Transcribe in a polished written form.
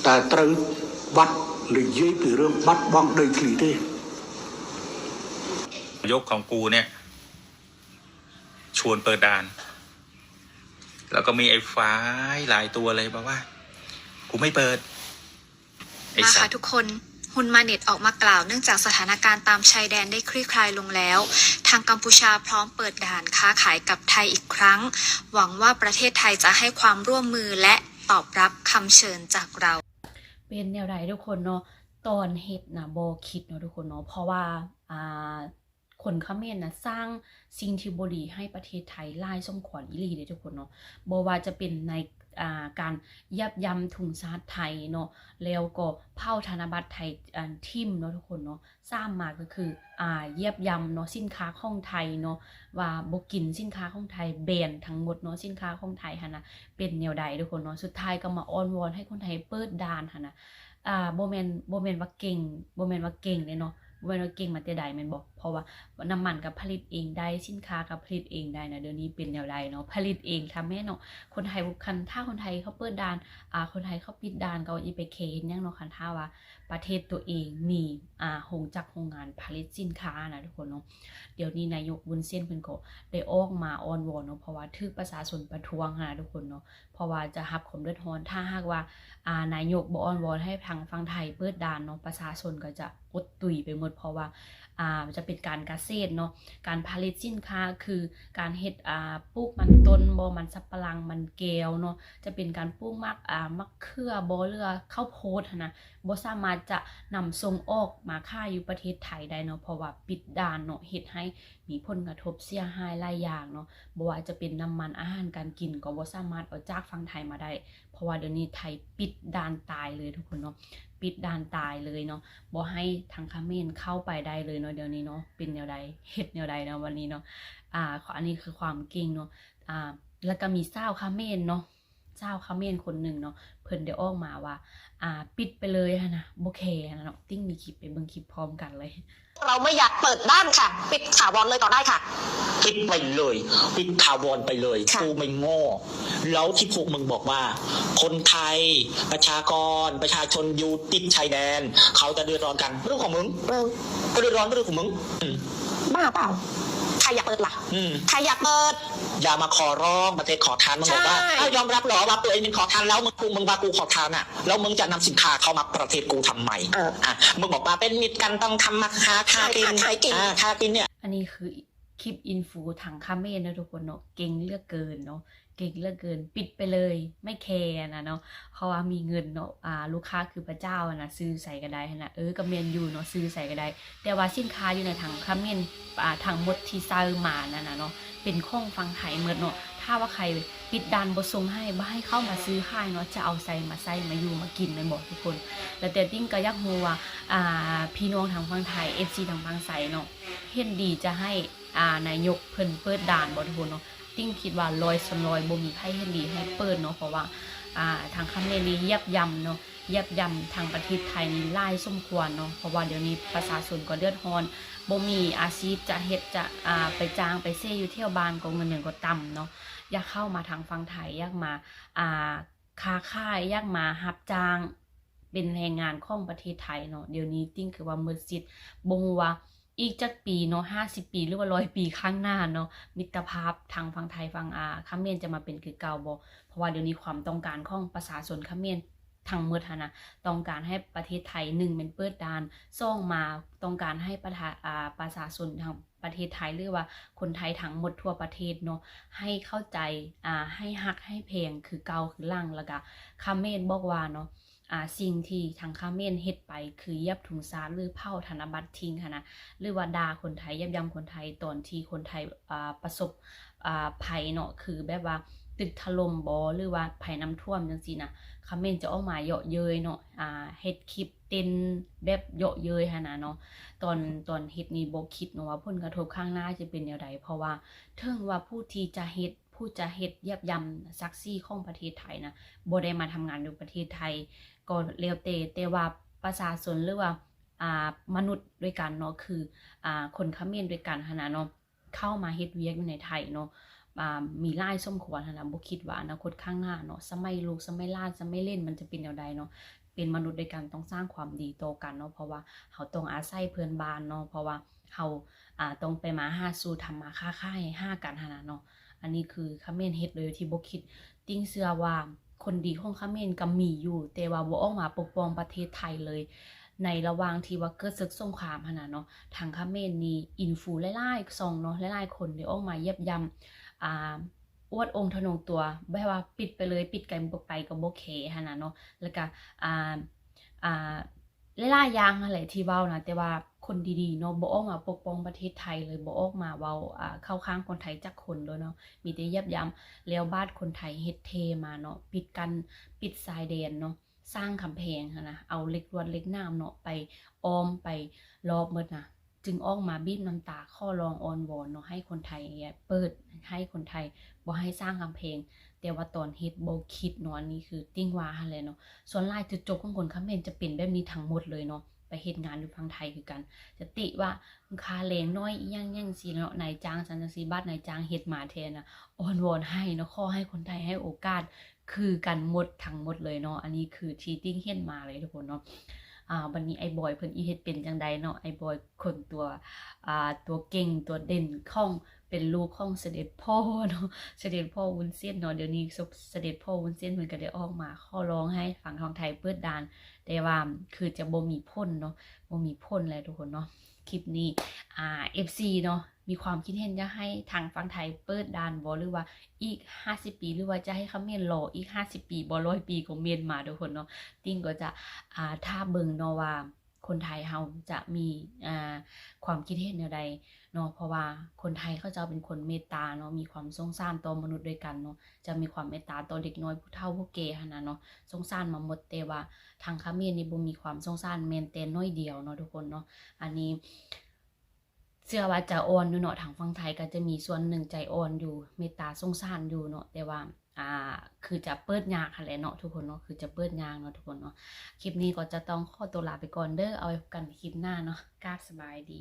แต่ตรึวัดหรือย้ายไปเรื่องบัดบ้องได้คลีได้ยกของกูเนี่ยชวนเปิดด่านแล้วก็มีไอ้ฟ้าหลายตัวเลยบอกว่ากูไม่เปิดมาค่ะทุกคนฮุนมาเน็ตออกมากล่าวเนื่องจากสถานการณ์ตามชายแดนได้คลี่คลายลงแล้วทางกัมพูชาพร้อมเปิดด่านค้าขายกับไทยอีกครั้งหวังว่าประเทศไทยจะให้ความร่วมมือและตอบรับคำเชิญจากเราเป็นแนวใดทุกคนเนาะตอนเฮ็ดนะบ่คิดเนาะทุกคนเนาะเพราะว่าคนเขมรนะสร้างสิ่งที่บ่ดีให้ประเทศไทยหลายสมควรอีหลีเด้ทุกคนเนาะบ่ว่าจะเป็นในการยับยั้งธงชาติไทยเนาะแล้วก็เผาธนบัตรไทยทิ่มเนาะทุกคนเนาะสร้างมาก็คือเยียบยำเนาะสินค้าของไทยเนาะว่าบ่กินสินค้าของไทยแบนทั้งหมดเนาะสินค้าของไทยหั่นนะเป็นแนวใดทุกคนเนาะสุดท้ายก็มาอ้อนวอนให้คนไทยเปิดด่านหั่นนะบ่แม่นว่าเก่งบ่แม่นว่าเก่งเนาะบ่แม่นว่าเก่งมาแต่ใดแม่นบ่เพราะว่าน้ำมันก็ผลิตเองได้สินค้าก็ผลิตเองได้นะเดี๋ยวนี้เป็นแนวใดเนาะผลิตเองทำแม่เนาะคนไทยถ้าคนไทยเขาเปิดด่านคนไทยเขาปิดด่านก็อีไปเคเฮ็ดหยังเนาะคันถ้าว่าประเทศตัวเองมีโรงงานผลิตสินค้านะทุกคนเนาะเดี๋ยวนี้นายกวุ้นเส้นเพิ่นก็ได้ออกมาอ้อนวอนเนาะเพราะว่าถูกประชาชนประท้วงนะทุกคนเนาะเพราะว่าจะรับความเดือดร้อนถ้าหากว่านายกบ่อ้อนวอนให้ทางฝั่งไทยเปิดด่านเนาะประชาชนก็จะอดตุยไปหมดเพราะว่าจะเป็นการเกษตรเนาะการผลิตสินค้าคือการเฮ็ดปลูกมันต้นบ่มันสับปะหลังมันแก้วเนาะจะเป็นการปลูกมะเขือบ่หรือข้าวโพดนะบ่สามารถจะนำส่งออกมาขายอยู่ประเทศไทยได้เนาะเพราะว่าปิดด่านเนาะเฮ็ดให้มีผลกระทบเสียหายหลายอย่างเนาะบ่ว่าจะเป็นน้ำมันอาหารการกินก็บ่สามารถเอาจากฝั่งไทยมาได้เพราะว่าเดี๋ยวนี้ไทยปิดด่านตายเลยทุกคนเนาะปิดด่านตายเลยเนาะบ่ให้ทางเขมรเข้าไปได้เลยเนาะเดี๋ยวนี้เนาะเป็นแนวใดเฮ็ดแนวใดเนาะวันนี้เนาะอันนี้คือความเก่งเนาะแล้วก็มีชาวเขมรเนาะชาวเขมรคนหนึ่งเนาะเพิ่นได้ออกมาว่าปิดไปเลยนะบ่แคร์นะเนาะติ้งมีคลิปไปเบิ่งคลิปพร้อมกันเลยเราไม่อยากเปิดด้านค่ะปิดถาวรเลยต่อได้ค่ะปิดไปเลยปิดถาวรไปเลยกูไม่โง่แล้วที่พวกมึงบอกว่าคนไทยประชาชนอยู่ติดชายแดนเขาจะเดือดร้อนกันเรื่องของมึงก็เดือดร้อนเรื่องของมึงบ้าเปล่าใครอยากเปิดล่ะใครอยากเปิดอย่ามาขอร้องประเทศขอทานมึงบอกว่ายอมรับหรอว่าตัวเองเป็นขอทานแล้วมึงว่ากูขอทานอ่ะแล้วมึงจะนำสินค้าเข้ามาประเทศกูทำไมมึงบอกว่าเป็นมิตรกันต้องทำมาค้ากินเนี่ยอันนี้คือคลิปอินฟูทางเขมรนะทุกคนเนาะเก่งเหลือเกินเนาะเก่งเหลือเกินปิดไปเลยไม่แคร์นะเนาะเพราะว่ามีเงินเนาะลูกค้าคือพระเจ้านะซื้อใส่ก็ได้นะก็เมนอยู่เนาะซื้อใส่ก็ได้แต่ว่าสินค้าอยู่ในทางเขมรทางหมดที่ซื้อมานั่นนะเนาะเป็นของฝั่งไทยหมดเนาะถ้าว่าใครปิดด่านบ่ส่งให้บ่ให้เข้ามาซื้อขายเนาะจะเอาใส่มาอยู่มากินเลยบอกทุกคนแล้วแต่ติ้งก็อยากรู้ว่าพี่น้องทางฝั่งไทย FC ทางฝั่งไสเนาะเห็นดีจะให้นายกเพิ่นเปิดด่านบ่ทุกคนเนาะติ้งคิดว่า100%บ่มีใครเห็นดีให้เปิดเนาะเพราะว่าทางเขมรนี่ยับยั้งเนาะยับยั้งทางประเทศไทยนี่หลายสมควรเนาะเพราะว่าเดี๋ยวนี้ประชาชนก็เดือดร้อนบ่มีอาชีพจะเฮ็ดจะไปจ้างไปเซอยู่เที่ยวบ้านก็เงินเดือนก็ต่ำเนาะอยากเข้ามาทางฝั่งไทยอยากมาค้าขายอยากมารับจ้างเป็นแรงงานของประเทศไทยเนาะเดี๋ยวนี้ติ้งคือว่ามืดสิทธิ์บ่ฮู้ว่าอีกจักปีเนาะ50 ปีหรือว่า100 ปีข้างหน้าเนาะมิตรภาพทางฝั่งไทยฝั่งเขมรจะมาเป็นคือเก่าบ่เพราะว่าเดี๋ยวนี้ความต้องการของประชาชนเขมรทั้งหมดนะต้องการให้ประเทศไทย1เป็นเปิดด่าน2มาต้องการให้ประชาชนทางประเทศไทยหรือว่าคนไทยทั้งหมดทั่วประเทศเนาะให้เข้าใจให้ฮักให้เพลงคือเก่าคือล่างแล้วก็เขมรบอกว่าเนาะสิ่งที่ทางเขมรเฮ็ดไปคือยับถุงซาหรือเผาธนบัตรทิ้งค่ะนะหรือว่าด่าคนไทยยับยั้งคนไทยตอนที่คนไทยประสบภัยเนาะคือแบบว่าตึกถล่มบ่หรือว่าภัยน้ำท่วมจังซี่นะเขมรจะออกมาเยาะเย้ยเนาะเฮ็ดคลิปเต้นแบบเยาะเย้ยหั่นน่ะเนาะตอนเฮ็ดนี่บ่คิดเนาะว่าผลกระทบข้างหน้าจะเป็นแนวใดเพราะว่าถึงว่าผู้จะเฮ็ดยับยั้งศักดิ์ศรีของประเทศไทยนะบ่ได้มาทำงานอยู่ประเทศไทยก็แล้วแต่ว่าประชาชนหรือว่ามนุษย์ด้วยกันเนาะคือคนเขมรด้วยกันหั่นน่ะเนาะเข้ามาเฮ็ดเวียกอยู่ในไทยเนาะ มีไล่ส้มขวานนะบ่คิดว่าอนาคตข้างหน้าเนาะสมัยลูกสมัยหลานสมัยเล่นมันจะเป็นแนวใดเนาะเป็นมนุษย์ด้วยกันต้องสร้างความดีต่อกันเนาะเพราะว่าเขาต้องอาศัยเพื่อนบ้านเนาะเพราะว่าเขาต้องไปมาหาสู่ทำมาค้าขายห้ากันหาเนาะอันนี้คือคาเมนเฮ็ดเลยที่บ่คิดติ้งเชื่อว่าคนดีของคาเมนก็มีอยู่แต่ว่าบ่ออกมาปกป้องประเทศไทยเลยในระหว่างที่ว่าเกิดศึกสงครามหั่นน่ะเนาะทางคาเมนนี่อินฟูหลายๆซองเนาะหลายๆคนได้ออกมาเย็บยำอวดองค์ทนงตัวแบบว่าปิดไปเลยปิดกันบ่ไปก็บ่เคหั่นน่ะเนาะแล้วก็หลายๆอย่างอะไรที่เว้านะแต่ว่าคนดีๆเนาะบ่ออกมาปกป้องประเทศไทยเลยบ่ออกมาเว้าเข้าข้างคนไทยจักคนเลยเนาะมีแต่เย็บยำแล้วบ้านคนไทยเฮ็ดเทมาเนาะปิดชายแดนเนาะสร้างกำแพงนะเอาเหล็กลวดเหล็กน้ำเนาะไปอ้อมไปรอบหมดนะจึงออกมาบีบน้ำตาข้อร้องอ้อนวอนเนาะให้คนไทยเปิดให้คนไทยบ่ให้สร้างกำแพงแต่ว่าตอนเฮ็ดบ่คิดเนาะอันนี้คือติ้งว่าหั่นแหละเนาะส่วนหลายจุดจบของคนเขมรจะเป็นแบบนี้ทั้งหมดเลยเนาะไปเฮ็ดงานอยู่ฝั่งไทยคือกันจะติว่าค่าแรงน้อยอีหยังๆสิเนาะนายจ้างจังซี่บาทนายจ้างเฮ็ดมาแทนน่ะอ้อนวอนให้เนาะขอให้คนไทยให้โอกาสคือกันหมดทั้งหมดเลยเนาะอันนี้คือที่ติ้งเฮ็ดมาเลยทุกคนเนาะวันนี้ไอ้บอยเพิ่นอีเฮ็ดเป็นจังใดเนาะไอ้บอยคนตัวเก่งตัวเด่นของเป็นลูกของเสด็จพ่อเนาะเสด็จพ่อวุ้นเส้นเนาะเดี๋ยวนี้เสด็จพ่อวุ้นเส้นเพิ่นก็ได้ออกมาขอร้องให้ฝั่งทางไทยเปิดด่านแต่ว่าคือจะบ่มีพ้นเนาะบ่มีพ้นแล้วทุกคนเนาะคลิปนี้FC เนาะมีความคิดเห็นจะให้ทางฝั่งไทยเปิดด่านบ่หรือว่าอีก50ปีหรือว่าจะให้เขมรรออีก50ปีบ่100ปีของเมียนมาทุกคนเนาะติ้งก็จะถ้าเบิ่งเนาะว่าคนไทยเฮาจะมีความคิดเห็นแนวใดเนาะเพราะว่าคนไทยเขาจะเป็นคนเมตตาเนาะมีความสงสารต่อมนุษย์ด้วยกันเนาะจะมีความเมตตาต่อเด็กน้อยผู้เฒ่าผู้แก่หั่นน่ะเนาะสงสารมาหมดแต่ว่าทางเขมรนี่บ่มีความสงสารแม้แต่น้อยเดียวเนาะทุกคนเนาะอันนี้เชื่อว่าจะอ่อนอยู่เนาะทางฝั่งไทยก็จะมีส่วนหนึ่งใจอ่อนอยู่เมตตาสงสารอยู่เนาะแต่ว่าคือจะเปิดยากหั่นแหละเนาะทุกคนเนาะคือจะเปิดยากเนาะทุกคนเนาะคลิปนี้ก็จะต้องขอตัวลาไปก่อนเด้อเอาไว้พบกันคลิปหน้าเนาะกราบสบายดี